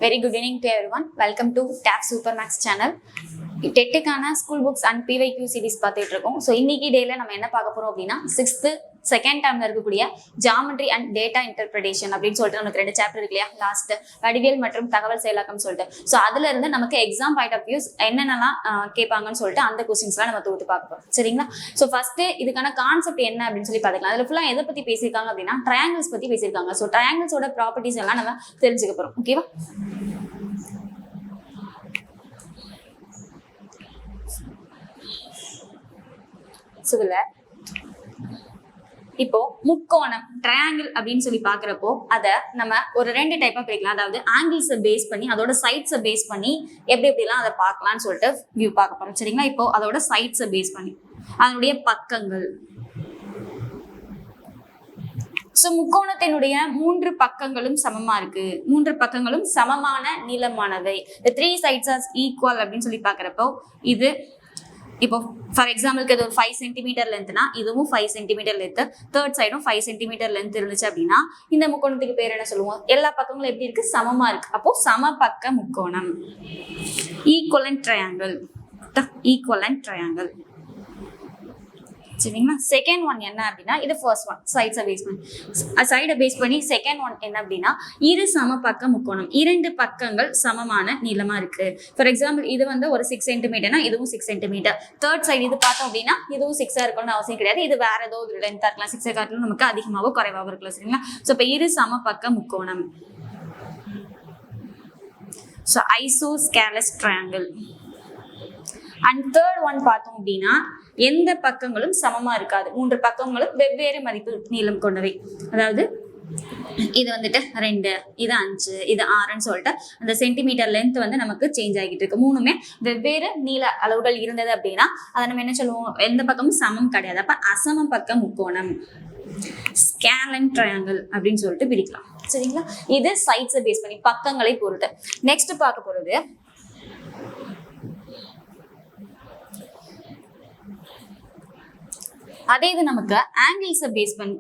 Very good evening to everyone. Welcome to TAF Supermax channel. டெட்டுக்கான school books and PYQ series பார்த்துட்டு இருக்கோம். So இன்னைக்கு டேல நம்ம என்ன பார்க்க போறோம் அப்படின்னா 6th செகண்ட் டேர்ம்ல இருக்கக்கூடிய ஜாமெட்ரி அண்ட் டேட்டா இன்டர்பிரேஷன் அப்படின்னு சொல்லிட்டு நமக்கு 2 சாப்டர் இருக்கு இல்லையா, லாஸ்ட் வடிவியல் மற்றும் தகவல் செயலாக்கம் சொல்லிட்டு. ஸோ அதுல இருந்து நமக்கு எக்ஸாம் பாயிண்ட் ஆஃப் வியூஸ் என்னென்னலாம் கேட்பாங்கன்னு சொல்லிட்டு அந்த கொஸ்டின்ஸ்லாம் நம்ம தொகுத்து பார்க்க போறோம். சரிங்களா? ஸோ ஃபர்ஸ்ட் இதுக்கான கான்செப்ட் என்ன அப்படின்னு சொல்லி பார்த்துக்கலாம். அதுல ஃபுல்லா எதை பத்தி பேசியிருக்காங்க அப்படின்னா ட்ரையாங்கிள்ஸ் பத்தி பேசியிருக்காங்க. ஸோ ட்ரையாங்கிள்ஸோட ப்ராப்பர்ட்டிஸ் எல்லாம் நம்ம தெரிஞ்சுக்க போறோம். ஓகேவா? இப்போ முக்கோணம் ட்ரையாங்கிள் அப்படின்னு சொல்லி பாக்குறப்போ அதை நம்ம ஒரு 2 டைப்பா பிரிக்கலாம். அதாவது ஆங்கிள்ஸை பேஸ் பண்ணி அதோட சைட்ஸை பேஸ் பண்ணி எப்படி எப்படிலாம் அதை பார்க்கலாம்னு சொல்லிட்டு வியூ பார்க்க போறோம். சரிங்களா? இப்போ அதோட சைட்ஸை பேஸ் பண்ணி அதனுடைய பக்கங்கள். ஸோ முக்கோணத்தினுடைய 3 பக்கங்களும் சமமா இருக்கு, 3 பக்கங்களும் சமமான நீளமானவை. The 3 sides are equal அப்படின்னு சொல்லி பாக்குறப்போ இது இப்போ ஃபார் எக்ஸாம்பிளுக்கு இது ஒரு 5 சென்டிமீட்டர் லென்த்னா இதுவும் 5 சென்டிமீட்டர் லென்த், தேர்ட் சைடும் 5 சென்டிமீட்டர் லென்த் இருந்துச்சு அப்படின்னா இந்த முக்கோணத்துக்கு பேர் என்ன சொல்லுவோம்? எல்லா பக்கங்களும் எப்படி இருக்கு? சமமா இருக்கு. அப்போ சமபக்க முக்கோணம், ஈக்குவலன்ட் ட்ரையாங்கிள். Equivalent triangle. சரிங்களா? செகண்ட் ஒன் என்ன அப்படின்னா இது ஃபர்ஸ்ட் ஒன் சைட்ஸை பேஸ் பண்ணி, சைடை பேஸ் பண்ணி செகண்ட் ஒன் என்ன அப்படின்னா இரு சமபக்க முக்கோணம், 2 பக்கங்கள் சமமான நீளமா இருக்கு. ஃபார் எக்ஸாம்பிள் இது வந்து ஒரு 6 சென்டிமீட்டர்னா இதுவும் 6 சென்டிமீட்டர். தேர்ட் சைடு இது பார்த்தோம் அப்படின்னா இதுவும் 6 இருக்கணும்னு அவசியம் கிடையாது. இது வேற ஏதோ ஒரு லென்த்தா இருக்கலாம், 6 காட்டிலும் நமக்கு அதிகமாவோ குறைவாவோ இருக்கலாம். சரிங்களா? ஸோ இப்போ இரு சமபக்க முக்கோணம், so isosceles triangle. And third one பார்த்தோம் அப்படின்னா எந்த பக்கங்களும் சமமா இருக்காது, 3 பக்கங்களும் வெவ்வேறு மதிப்பு நீளம் கொண்டவை. அதாவது இது வந்துட்டு 2, இது 5, இது 6ன்னு சொல்லிட்டு அந்த சென்டிமீட்டர் லென்த் வந்து நமக்கு சேஞ்ச் ஆகிட்டு இருக்கு. 3மே வெவ்வேறு நீள அளவுகள் இருந்தது அப்படின்னா அதை நம்ம என்ன சொல்லுவோம்? எந்த பக்கமும் சமம் கிடையாது. அப்ப அசம பக்க முக்கோணம், ஸ்கேலன் ட்ரையாங்கிள் அப்படின்னு சொல்லிட்டு பிரிக்கலாம். சரிங்களா? இது சைட்ஸை பேஸ் பண்ணி பக்கங்களை பொறுத்து. நெக்ஸ்ட் பார்க்க போறது அதே இது நமக்கு ஆங்கிள்ஸை பேஸ் பண்ணி.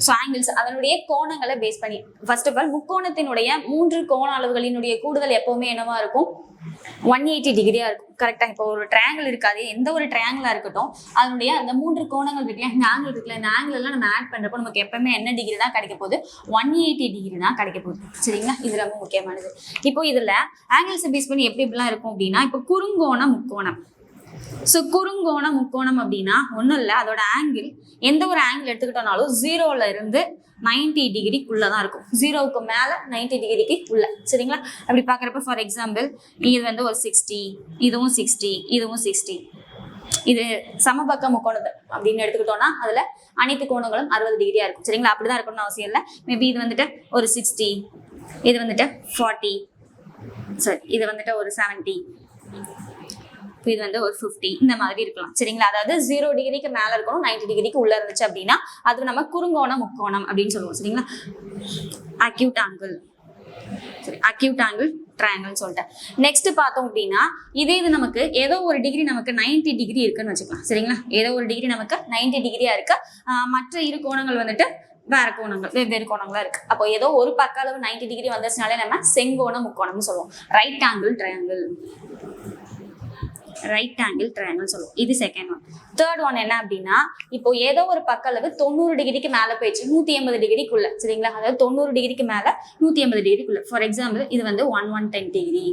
ஸோ ஆங்கிள்ஸ் அதனுடைய கோணங்களை பேஸ் பண்ணி ஃபர்ஸ்ட் ஆஃப் ஆல் முக்கோணத்தினுடைய 3 கோண அளவுகளினுடைய கூடுதல் எப்பவுமே என்னவா இருக்கும்? 180 டிகிரியா இருக்கும். கரெக்டா? இப்போ ஒரு ட்ரையாங்கிள் இருக்காது, எந்த ஒரு ட்ரையாங்கிளா இருக்கட்டும் அதனுடைய அந்த 3 கோணங்கள் இருக்குல்ல, இந்த ஆங்கிள் இருக்குல்ல, இந்த ஆங்கிள் எல்லாம் நம்ம ஆட் பண்றப்போ நமக்கு எப்பவுமே என்ன டிகிரி தான் கிடைக்க போகுது? 180 டிகிரி தான் கிடைக்க போகுது. சரிங்களா? இது ரொம்ப முக்கியமானது. இப்போ இதுல ஆங்கிள்ஸை பேஸ் பண்ணி எப்படி எப்படிலாம் இருக்கும் அப்படின்னா இப்போ குறுங்கோண முக்கோணம். ஸோ குறுங்கோண முக்கோணம் அப்படின்னா ஒன்றும் இல்லை, அதோட ஆங்கிள் எந்த ஒரு ஆங்கிள் எடுத்துக்கிட்டோம்னாலும் 0ல இருந்து 90 டிகிரிக்குள்ளதான் இருக்கும். 0க்கு மேல 90 டிகிரிக்கு உள்ள. சரிங்களா? அப்படி பாக்குறப்ப ஃபார் எக்ஸாம்பிள் இது வந்து ஒரு 60, இதுவும் 60, இதுவும் 60. இது சமபக்க முக்கோணம் அப்படின்னு எடுத்துக்கிட்டோம்னா அதுல அனைத்து கோணங்களும் 60 டிகிரியா இருக்கும். சரிங்களா? அப்படிதான் இருக்கணும்னு அவசியம் இல்லை. மேபி இது வந்துட்டு ஒரு 60, இது வந்துட்டு 40, சரி இது வந்துட்டு ஒரு 70, இது வந்து ஒரு 50, இந்த மாதிரி இருக்கலாம். சரிங்களா? அதாவது 0 டிகிரிக்கு மேல இருக்கணும், 90 டிகிரிக்கு உள்ள இருந்துச்சு அப்படின்னா அது நம்ம குறுங்கோண முக்கோணம் அப்படின்னு சொல்லுவோம். சரிங்களா? அக்யூட் ஆங்கிள், சரி அக்யூட் ஆங்கிள் ட்ரையாங்கிள் சொல்லிட்டேன். நெக்ஸ்ட் பார்த்தோம் அப்படின்னா இதே இது நமக்கு ஏதோ ஒரு டிகிரி நமக்கு 90 டிகிரி இருக்குன்னு வச்சுக்கலாம். சரிங்களா? ஏதோ ஒரு டிகிரி நமக்கு 90 டிகிரியா இருக்கு, மற்ற இரு கோணங்கள் வந்துட்டு வேற கோணங்கள் வெவ்வேறு கோணங்களா இருக்கு. அப்போ ஏதோ ஒரு பக்க அளவு 90 டிகிரி வந்துச்சுனாலே நம்ம செங்கோண முக்கோணம்னு சொல்லுவோம். Right angle triangle, right angle triangle சொல்லுவோம். இது செகண்ட் ஒன். தேர்ட் ஒன் என்ன அப்படின்னா இப்போ ஏதோ ஒரு பக்க அளவு 90 டிகிரிக்கு மேல போயிடுச்சு, 180 டிகிரிக்குள்ள. சரிங்களா? அதாவது 90 டிகிரிக்கு மேல 180 டிகிரிக்குள்ள. ஃபார் எக்ஸாம்பிள் இது வந்து 1110 டிகிரி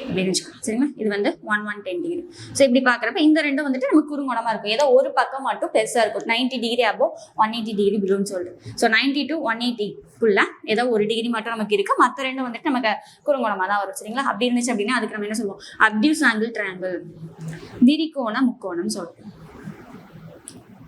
அப்படின்னு வச்சுக்கலாம். சரிங்களா? இது வந்து 1110 டிகிரி. ஸோ இப்படி பாக்குறப்ப இந்த ரெண்டும் வந்துட்டு நமக்கு குறுங்கோணமா இருக்கும். ஏதோ ஒரு பக்கம் மட்டும் பெருசா இருக்கும், 90 டிகிரி அபோவ் 180 டிகிரி பிலோன்னு சொல்லிட்டு. ஸோ 90 to 180க்குள்ள ஏதோ ஒரு டிகிரி மட்டும் நமக்கு இருக்கு, மற்ற ரெண்டும் வந்துட்டு நமக்கு குறுங்கோணமா தான் வரும். சரிங்களா? அப்படி இருந்துச்சு அப்படின்னா அதுக்கு நம்ம என்ன சொல்லுவோம்? அப்டியூஸ் ஆங்கிள் ட்ரையாங்கிள், விரிகோண முக்கோணம் சொல்லுவோம்.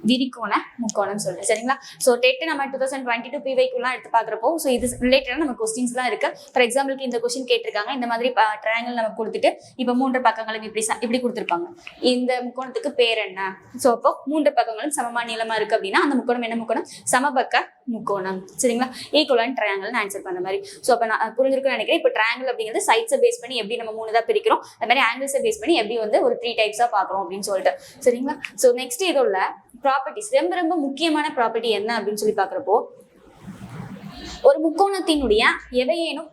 விரிகோண முக்கோணம் சொல்லிட்டு. சரிங்களா? ஸோ டெட் நம்ம 2022 PYQலாம் எடுத்து பாக்குறப்போ ஸோ இது ரிலேட்டடாக நம்ம கொஸ்டின்ஸ் தான் இருக்கு. ஃபார் எக்ஸாம்பிளுக்கு இந்த கொஸ்டின் கேட்டிருக்காங்க, இந்த மாதிரி ட்ரையாங்கிள் நம்ம கொடுத்துட்டு இப்போ 3 பக்கங்களும் இப்படி கொடுத்துருப்பாங்க. இந்த முக்கோணத்துக்கு பேர் என்ன? ஸோ அப்போ 3 பக்கங்களும் சமமான நீளமா இருக்கு அப்படின்னா அந்த முக்கோணம் என்ன முக்கோணம்? சமபக்க முக்கோணம். சரிங்களா? ஈக்குவலன்ட் ட்ரையாங்கிள் ஆன்சர் பண்ண மாதிரி. ஸோ அப்போ நான் புரிஞ்சிருக்குன்னு நினைக்கிறேன். இப்போ ட்ரையாங்கிள் அப்படிங்கிறது சைட்ஸை பேஸ் பண்ணி எப்படி நம்ம 3 தான் பிரிக்கிறோம், அது மாதிரி ஆங்கிள்ஸை பேஸ் பண்ணி எப்படி வந்து ஒரு 3 டைப்ஸா பாக்குறோம் அப்படின்னு சொல்லிட்டு. சரிங்களா? ஸோ நெக்ஸ்ட் இதோட ப்ராப்பர்ட்டிஸ், ரொம்ப ரொம்ப முக்கியமான ப்ராப்பர்ட்டி என்ன அப்படின்னு சொல்லி பாக்குறப்போ ஒரு முக்கோணத்தினுடைய எவையேனும்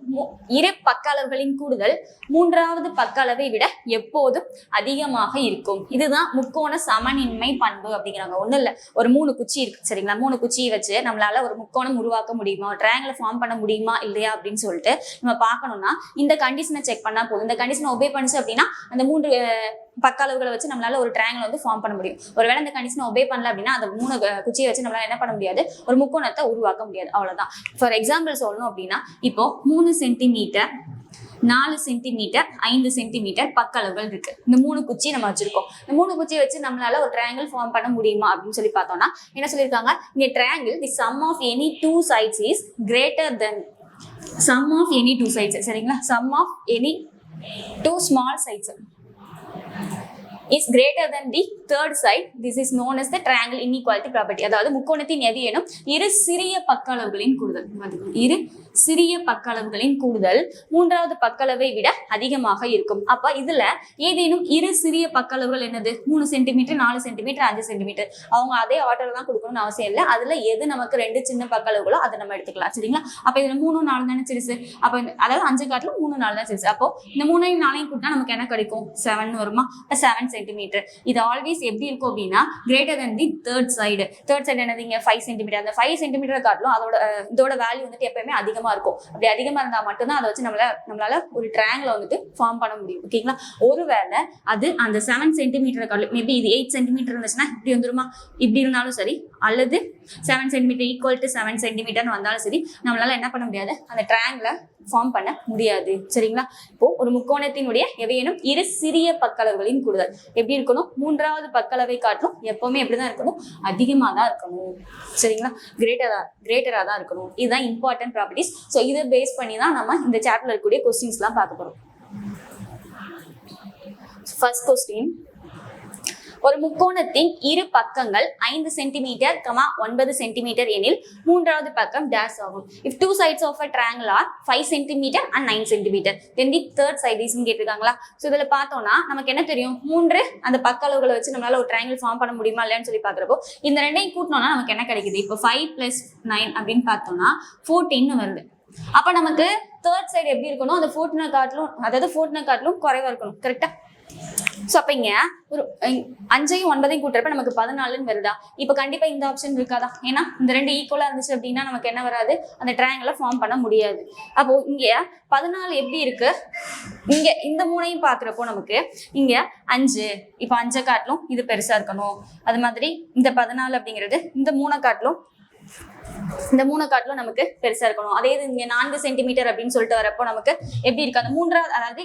இரு பக்க அளவுகளின் கூடுதல் மூன்றாவது பக்க அளவை விட எப்போதும் அதிகமாக இருக்கும். இதுதான் முக்கோண சமனின்மை பண்பு அப்படிங்கிறாங்க. ஒண்ணும் இல்ல, ஒரு 3 குச்சி இருக்கு சரிங்களா, 3 குச்சியை வச்சு நம்மளால ஒரு முக்கோணம் உருவாக்க முடியுமா, ட்ரையாங்கிள் ஃபார்ம் பண்ண முடியுமா இல்லையா அப்படின்னு சொல்லிட்டு நம்ம பார்க்கணும்னா இந்த கண்டிஷனை செக் பண்ணா போதும். இந்த கண்டிஷனை ஒபே பண்ணுச்சு அப்படின்னா அந்த 3 பக்க அளவுகளை வச்சு நம்மளால ஒரு ட்ரையாங்கிள் வந்து ஃபார்ம் பண்ண முடியும். ஒருவேளை இந்த கண்டிஷனை ஒபே பண்ணல அப்படின்னா அந்த 3 குச்சியை வச்சு நம்மளால என்ன பண்ண முடியாது, ஒரு முக்கோணத்தை உருவாக்க முடியாது. அவ்வளவுதான். ஃபார் எக்ஸாம்பிள் சொல்லணும் அப்படின்னா இப்போ 3 சென்டிமீட்டர் 4 சென்டிமீட்டர் 5 சென்டிமீட்டர் பக்க அளவுகள் இருக்கு. இந்த 3 குச்சி நம்ம வச்சிருக்கோம். இந்த 3 குச்சியை வச்சு நம்மளால ஒரு ட்ரையாங்கிள் ஃபார்ம் பண்ண முடியுமா அப்படின்னு சொல்லி பார்த்தோம்னா என்ன சொல்லியிருக்காங்க, இங்க triangle the sum of any 2 sides is greater than sum of any 2 sides சரிங்களா, sum of any 2 small sides is greater than the third side. This is known as the triangle inequality property. அதாவது முக்கோணத்தின் எது இரு சிறிய பக்க அளவுகளின் கூடுதல், இரு சிறிய பக்க அளவுகளின் கூடுதல் மூன்றாவது பக்க அளவை விட அதிகமாக இருக்கும். அப்ப இதுல ஏதேனும் இரு சிறிய பக்க அளவுகள் என்னது, 3 சென்டிமீட்டர் 4 சென்டிமீட்டர் 5 சென்டிமீட்டர், அவங்க அதே ஆர்டர்ல தான் கொடுக்கணும்னு அவசியம் இல்லை. அதுல எது நமக்கு 2 சின்ன பக்க அளவுகளோ அதை நம்ம எடுத்துக்கலாம் சரிங்களா. அப்ப இதுல 3 4 தானே சிறுசு, அப்ப அதாவது 5 காட்டிலும் 3 4 தான் சிறுசு. அப்போ இந்த 3 4 கூட்டினா நமக்கு என்ன கிடைக்கும், 7 வருமா, 7 சென்டிமீட்டர். இது ஆல்வேஸ் எப்படி இருக்கும் அப்படின்னா greater than the third side. Third side என்னது, இங்க 5 சென்டிமீட்டர். அந்த 5 சென்டிமீட்டர் காட்டிலும் இதோட வேல்யூ வந்துட்டு எப்பயுமே அதிகமா இருக்கும். அப்படி அதிகமா இருந்தா மட்டும்தான் அதை வச்சு நம்மளால ஒரு ட்ரையாங்கிள் வந்துட்டு ஃபார்ம் பண்ண முடியும். ஓகேங்களா. ஒருவேளை அது அந்த 7 சென்டிமீட்டர் காட்டிலும் மேபி இது 8 சென்டிமீட்டர் இருந்துச்சுன்னா இப்படி வந்துருமா, இப்படி இருந்தாலும் சரி, அல்லது 7 சென்டிமீட்டர் ஈக்குவல் டு 7 சென்டிமீட்டர்னு வந்தாலும் சரி, நம்மளால என்ன பண்ண முடியாது, அந்த ட்ரையாங்கிளை ஃபார்ம் பண்ண முடியாது சரிங்களா. இப்போ ஒரு முக்கோணத்தினுடைய எவையேனும் இரு சிறிய பக்களவுகளின் கூடுதல் எப்படி இருக்கணும், மூன்றாவது பக்களவை காட்டிலும் எப்பவுமே எப்படிதான் இருக்கணும், அதிகமா தான் இருக்கணும் சரிங்களா, கிரேட்டரா தான் இருக்கணும். இதுதான் இம்பார்ட்டன்ட் ப்ராப்பர்ட்டிஸ். ஸோ இதை பேஸ் பண்ணி தான் நம்ம இந்த சாப்டர்ல இருக்கக்கூடிய கொஸ்டின்ஸ் எல்லாம் பார்க்க போறோம். ஃபர்ஸ்ட் கொஸ்டின், ஒரு முக்கோணத்தின் இரு பக்கங்கள் 5 சென்டிமீட்டர் 9 சென்டிமீட்டர் எனில் மூன்றாவது பக்கம் டேஷ் ஆகும். If 2 sides of a triangle are 5 centimetre and 9 centimetre then the third side is கேட்டிருக்காங்களா. ஸோ இதில் பார்த்தோம்னா நமக்கு என்ன தெரியும், 3 அந்த பக்க அளவுகளை வச்சு நம்மளால ஒரு ட்ரையாங்கிள் ஃபார்ம் பண்ண முடியுமா இல்லைன்னு சொல்லி பார்க்குறப்போ இந்த ரெண்டையும் கூட்டினோம்னா நமக்கு என்ன கிடைக்குது, இப்போ 5 + 9 அப்படின்னு பார்த்தோம்னா 14 வருது. அப்போ நமக்கு தேர்ட் சைடு எப்படி இருக்கணும், அந்த 14 காட்டிலும் குறைவா இருக்கணும் கரெக்டா. ஸோ அப்போ இங்க ஒரு 5ஐயும் 9ஐயும் கூட்டுறப்ப நமக்கு 14 வருதா. இப்போ கண்டிப்பா இந்த ஆப்ஷன் இருக்காதா, ஏன்னா இந்த 2 ஈக்குவலா இருந்துச்சு அப்படின்னா நமக்கு என்ன வராது, அந்த ட்ரையாங்கிளை ஃபார்ம் பண்ண முடியாது. அப்போ இங்க 14 எப்படி இருக்கு, இங்க இந்த 3ஐயும் பாக்குறப்போ நமக்கு இங்க 5, இப்போ 5 காட்டிலும் இது பெருசா இருக்கணும். அது மாதிரி இந்த 14 அப்படிங்கிறது இந்த 3 காட்டிலும் நமக்கு பெருசா இருக்கணும். அதே இது இங்க 4 சென்டிமீட்டர் அப்படின்னு சொல்லிட்டு வரப்போ நமக்கு எப்படி இருக்கு, அந்த மூன்றாவது அதாவது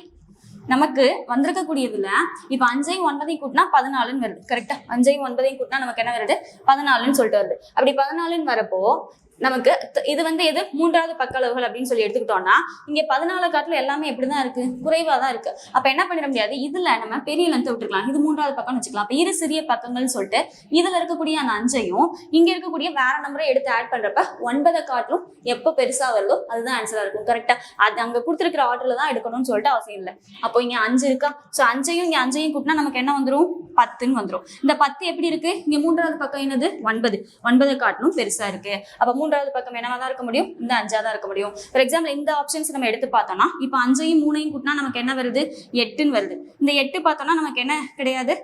நமக்கு வந்திருக்கக்கூடியதுல இப்ப 5ஐயும் 9ஐயும் கூட்டினா 14 வருது கரெக்டா. 5ஐயும் 9ஐயும் கூட்டினா நமக்கு என்ன வருது, 14 சொல்லிட்டு வருது. அப்படி 14 வரப்போ நமக்கு இது எது மூன்றாவது பக்க அளவுகள் அப்படின்னு சொல்லி எடுத்துக்கிட்டோம்னா இங்க 14 காட்டிலும் எல்லாமே எப்படிதான் இருக்கு, குறைவா தான் இருக்கு. அப்ப என்ன பண்ணிட முடியாது, இதுல நம்ம பெரிய லென்த் விட்டுருக்கலாம், இது மூன்றாவது பக்கம் வச்சுக்கலாம். அப்ப இரு சிறிய பக்கங்கள்னு சொல்லிட்டு இதுல இருக்கக்கூடிய அந்த 5ஐயும் இங்க இருக்கக்கூடிய வேற நம்பரை எடுத்து ஆட் பண்றப்ப 9 காட்டிலும் எப்ப பெருசா வருதோ அதுதான் ஆன்சரா இருக்கும் கரெக்டா. அது அங்க கொடுத்துருக்கிற ஆர்டர்ல தான் எடுக்கணும்னு சொல்லிட்டு அவசியம் இல்லை. அப்போ இங்க 5 இருக்கா, ஸோ 5ஐயும் இங்க 5ஐயும் கூட்டினா நமக்கு என்ன வந்துடும், 10ன்னு வந்துடும். இந்த 10 எப்படி இருக்கு, இங்க மூன்றாவது பக்கம் என்னது 9 காட்டிலும் பெருசா இருக்கு. அப்ப மூன்றாவது பக்கம் என்னவா தான் இருக்க முடியும், இந்த 5ஆ தான் இருக்க முடியும். ஃபார் எக்ஸாம்பிள் இந்த ஆப்ஷன்ஸ் நம்ம எடுத்து பார்த்தோம்னா இப்போ 5ஐயும் 3ஐயும் கூட்டினா நமக்கு என்ன வருது, 8ன்னு வருது. இந்த 8 பார்த்தோம்னா நமக்கு என்ன கிடையாது,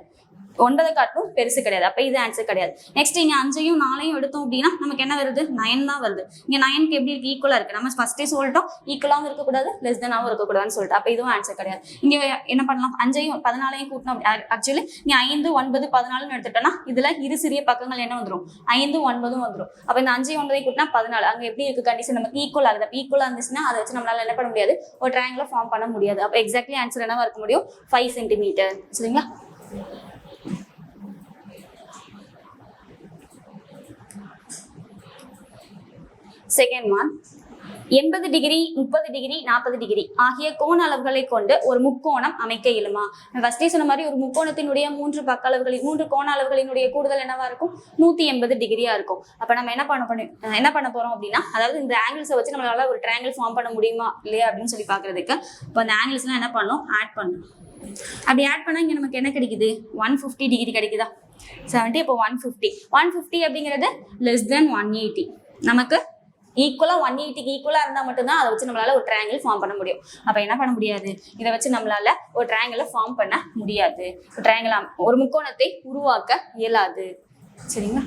9 காட்டிலும் பெருசு கிடையாது. அப்ப இது ஆன்சர் கிடையாது. நெக்ஸ்ட் இங்க 5ஐயும் 4ஐயும் எடுத்தோம் அப்படின்னா நமக்கு என்ன வருது, 9 தான் வருது. இங்க 9க்கு எப்படி இருக்கு, ஈக்குவலா இருக்கு. நம்ம ஃபர்ஸ்டே சொல்லிட்டோம் ஈக்குவலாவும் இருக்கக்கூடாது லெஸ் தெனாவும் இருக்கக்கூடாதுன்னு சொல்லிட்டு. அப்ப இதுவும் ஆன்சர் கிடையாது. இங்க என்ன பண்ணலாம், 5ஐயும் 14ஐயும் கூட்டணும். ஆக்சுவலி நீ 5 9 14 எடுத்துட்டோம்னா இதுல இரு சிறிய பக்கங்கள் என்ன வந்துடும், 5 9 வந்துடும். அப்ப இந்த 5ஐயும் 9ஐயும் கூட்டினா 14. அங்க எப்படி இருக்கு கண்டிஷன், நமக்கு ஈக்குவல் ஆகுது. அப்ப ஈக்குவலா இருந்துச்சுன்னா அதை வச்சு நம்மளால என்ன பண்ண முடியாது, ஒரு ட்ரையாங்கிளை ஃபார்ம் பண்ண முடியாது. அப்ப எக்ஸாக்ட்லி ஆன்சர் என்னவா இருக்க முடியும், 5 சென்டிமீட்டர் சரிங்களா. Second one, 80 degree 30 degree 40 degree ஆகிய கோண அளவுகளை கொண்டு ஒரு முக்கோணம் அமைக்க இயலுமா. ஃபர்ஸ்டே சொன்ன மாதிரி ஒரு முக்கோணத்தினுடைய 3 பக்க அளவுகளின் 3 கோண அளவுகளினுடைய கூடுதல் என்னவா இருக்கும், 180 டிகிரியா இருக்கும். அப்ப நம்ம என்ன பண்ண போறோம் அப்படின்னா, அதாவது இந்த ஆங்கிள்ஸை வச்சு நம்மளால ஒரு ட்ரையாங்கிள் ஃபார்ம் பண்ண முடியுமா இல்லையா அப்படின்னு சொல்லி பாக்குறதுக்கு இப்போ அந்த ஆங்கிள்ஸ்லாம் என்ன பண்ணணும், ஆட் பண்ணணும். அப்படி ஆட் பண்ணா இங்க நமக்கு என்ன கிடைக்குது, 150 டிகிரி கிடைக்குதா. 70 இப்போ 150 அப்படிங்கிறது லெஸ் தென் 180. நமக்கு ஈக்குவலா 180க்கு ஈக்குவலா இருந்தா மட்டும்தான் அதை வச்சு நம்மளால ஒரு ட்ரையாங்கிள் ஃபார்ம் பண்ண முடியும். அப்ப என்ன பண்ண முடியாது, இதை வச்சு நம்மளால ஒரு ட்ரையாங்கிளை ஃபார்ம் பண்ண முடியாது. ஒரு முக்கோணத்தை உருவாக்க இயலாது. சரிங்களா?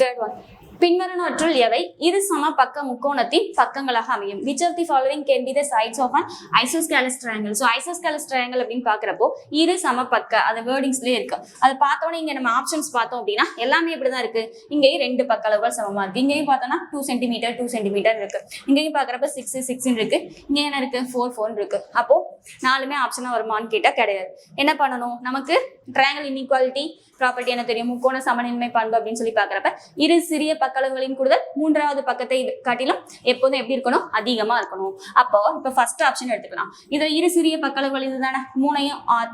Third one. பின்வருவனவற்றுள் எவை இரு சம பக்க முக்கோணத்தின் பக்கங்களாக அமையும்? Which of the following can be the sides of an isosceles triangle? So isosceles triangle அப்படின்னு பாக்குறப்போ இரு சம பக்க அது வேர்டிங்ஸ்லயே இருக்கு. அதை பார்த்தோன்னே இங்க நம்ம ஆப்ஷன்ஸ் பார்த்தோம் அப்படின்னா எல்லாமே இப்படிதான் இருக்கு. இங்கேயும் 2 பக்க அளவுகள் சமமா இருக்கு. இங்கேயும் பார்த்தோம்னா 2 சென்டிமீட்டர் 2 சென்டிமீட்டர் இருக்கு. இங்கேயும் பாக்குறப்ப 6 6 இருக்கு. இங்க என்ன இருக்கு 4 4 இருக்கு. அப்போ 4மே ஆப்ஷனா வருமானு கேட்டா கிடையாது. என்ன பண்ணணும், நமக்கு ட்ரையாங்கிள் இன்இக்வாலிட்டி ப்ராப்பர்ட்டி என்ன தெரியும், முக்கோண சமநிலை பண்பு அப்படின்னு சொல்லி பாக்குறப்ப இரு சிறிய பக்களவுகளின் கூடுதல் மூன்றாவது பக்கத்தை காட்டிலும் எப்போதும் எப்படி இருக்கணும், அதிகமா இருக்கணும். அப்போ இப்ப ஃபர்ஸ்ட் ஆப்ஷன் எடுத்துக்கலாம். இதுல இரு சிறிய பக்களவுகள் இதுதானே,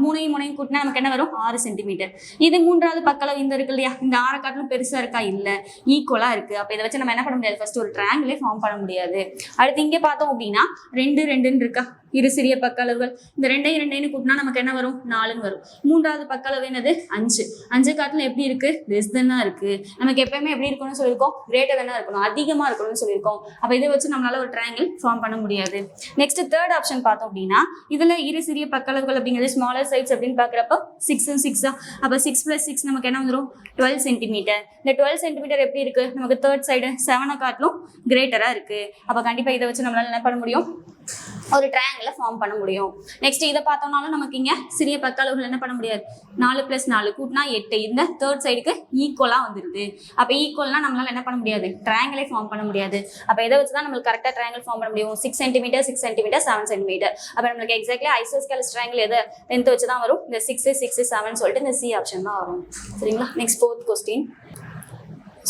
மூணையும் கூட்டினா நமக்கு என்ன வரும் 6 சென்டிமீட்டர். இது மூன்றாவது பக்களவு இந்த இருக்கு இல்லையா, இந்த 6 காட்டிலும் பெருசா இருக்கா, இல்ல ஈக்குவலா இருக்கு. அப்ப இதை வச்சு நம்ம என்ன பண்ண முடியாது, ஃபர்ஸ்ட் ஒரு ட்ரையாங்கிளே ஃபார்ம் பண்ண முடியாது. அடுத்து இங்க பார்த்தோம் அப்படின்னா 2 2 இருக்கா, இரு சிறிய பக்க அளவுகள் இந்த 2 கூட்டினா நமக்கு என்ன வரும் 4 வரும். மூன்றாவது பக்க அளவு என்னது 5 5 காட்டிலும் எப்படி இருக்கு, லெஸ் தென்னா இருக்கு. நமக்கு எப்பயுமே எப்படி இருக்கணும்னு சொல்லியிருக்கோம், கிரேட்டர் தென்னா இருக்கணும், அதிகமா இருக்கணும்னு சொல்லியிருக்கோம். அப்ப இதை வச்சு நம்மளால ஒரு ட்ரையாங்கிள் ஃபார்ம் பண்ண முடியாது. நெக்ஸ்ட் தேர்ட் ஆப்ஷன் பார்த்தோம் அப்படின்னா இதுல இரு சிறிய பக்க அளவுகள் அப்படிங்கிறது ஸ்மாலர் சைட்ஸ் அப்படின்னு பாக்குறப்ப 6 6 அப்ப 6 + 6 நமக்கு என்ன வந்துடும் 12 சென்டிமீட்டர். இந்த 12 சென்டிமீட்டர் எப்படி இருக்கு, நமக்கு தேர்ட் சைடு 7 காட்டிலும் கிரேட்டரா இருக்கு. அப்ப கண்டிப்பா இதை வச்சு நம்மளால என்ன பண்ண முடியும், ஒரு ட்ரையாங்கிளை ஃபார்ம் பண்ண முடியும். நெக்ஸ்ட் இதை பார்த்தோம்னாலும் நமக்கு இங்க சிறிய பக்க அளவுகள் என்ன பண்ண முடியாது, 4 + 4 கூட்டினா 8 இந்த தேர்ட் சைடுக்கு ஈக்குவலா வந்துருது. அப்ப ஈக்குவல்னா நம்மளால என்ன பண்ண முடியாது, ட்ரையாங்கிளை ஃபார்ம் பண்ண முடியாது. அப்ப இதை வச்சுதான் நம்மளுக்கு கரெக்டா ட்ரையாங்கிள் ஃபார்ம் பண்ண முடியும். 6 சென்டிமீட்டர் 6 சென்டிமீட்டர் 7 சென்டிமீட்டர். அப்ப நம்மளுக்கு எக்ஸாக்ட்லி ஐசோஸ்கேலஸ் ட்ரையாங்கிள் எதை லென்த் வச்சுதான் வரும், இந்த 6 6 7 சொல்லிட்டு இந்த சி ஆப்ஷன் தான் வரும். சரிங்களா? Next fourth question.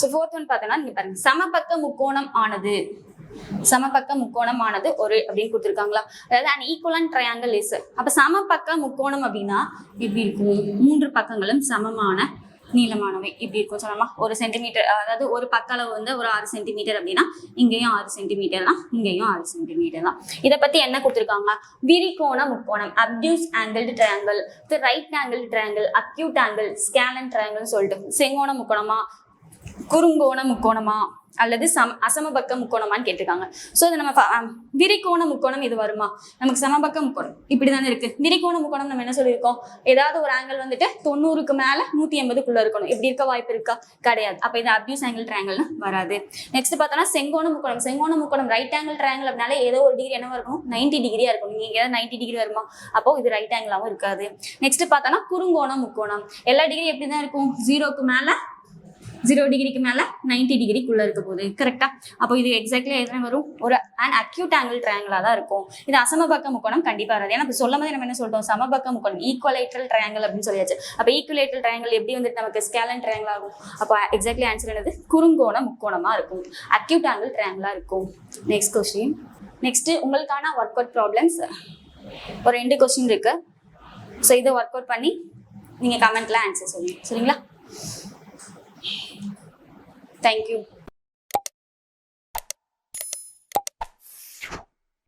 So fourth one பார்த்தோம்னா நீங்க பாருங்க, சமபக்க முக்கோணம் ஆனது சமபக்க முக்கோணமானது ஒரு அப்படின்னு கொடுத்துருக்காங்களா, அதாவது an equivalent triangle is. அப்ப சமபக்க முக்கோணம் அப்படின்னா எப்படி இருக்கும், 3 பக்கங்களும் சமமான நீளமானவை இப்படி இருக்கும் சொல்லலாமா. 1 சென்டிமீட்டர், அதாவது ஒரு பக்க அளவு வந்து ஒரு 6 சென்டிமீட்டர் அப்படின்னா இங்கேயும் 6 சென்டிமீட்டர் தான், இங்கேயும் 6 சென்டிமீட்டர் தான். இதை பத்தி என்ன கொடுத்துருக்காங்க, விரிகோண முக்கோணம் obtuse angled triangle, right angle triangle, acute angle, scalene triangle சொல்லிட்டு செங்கோண முக்கோணமா குறுங்கோண முக்கோணமா அல்லது அசமபக்க முக்கோணமான்னு கேட்டிருக்காங்க. ஸோ இது நம்ம விரிகோண முக்கோணம் இது வருமா, நமக்கு சமபக்க முக்கோணம் இப்படிதானே இருக்கு. விரிகோண முக்கோணம் நம்ம என்ன சொல்லியிருக்கோம், ஏதாவது ஒரு ஆங்கிள் வந்துட்டு 90க்கு மேல 180க்குள்ள இருக்கணும். எப்படி இருக்க வாய்ப்பு இருக்கா, கிடையாது. அப்ப இது அப்டியூஸ் ஆங்கிள் ட்ரையாங்கிள்னு வராது. நெக்ஸ்ட் பார்த்தோம்னா செங்கோண முக்கோணம். செங்கோண முக்கோணம் ரைட் ஆங்கிள் ட்ரையாங்கிள் அப்படினால ஏதோ ஒரு டிகிரி என்னவா இருக்கணும், 90 டிகிரியா இருக்கும். நீங்க ஏதாவது 90 டிகிரி வருமா, அப்போ இது ரைட் ஆங்கிளாவும் இருக்காது. நெக்ஸ்ட் பார்த்தோம்னா குறுங்கோண முக்கோணம். எல்லா டிகிரி எப்படிதான் இருக்கும், 0 டிகிரிக்கு மேல 90 டிகிரிக்குள்ள இருக்க போகுது. கரெக்டா? அப்போ இது எக்ஸாக்ட்லி எதுனா வரும், ஒரு an acute angle triangle தான் இருக்கும். இது அசமபக்க முக்கோணம் கண்டிப்பா வராது. ஏன்னா சொல்லும் போது நம்ம என்ன சொல்றோம், சமபக்க முக்கோணம் ஈக்குவலேட்ரல் ட்ரையாங்கிள் அப்படின்னு சொல்லியாச்சு. அப்ப ஈக்குவலேட்ரல் ட்ரையாங்கிள் எப்படி வந்துட்டு நமக்கு ஸ்கேலன் ட்ரையாங்கிள் ஆகும். அப்போ எக்ஸாக்ட்லி ஆன்சர் என்னது, குறுங்கோண முக்கோணமா இருக்கும், அக்யூட் ஆங்கிள் ட்ரையாங்கிளா இருக்கும். Next question. நெக்ஸ்ட் உங்களுக்கான ஒர்க் அவுட் ப்ராப்ளம்ஸ் ஒரு 2 கொஸ்டின் இருக்கு. ஸோ இதை ஒர்க் அவுட் பண்ணி நீங்க கமெண்ட்ல ஆன்சர் சொல்லுங்க. சரிங்களா? Thank you.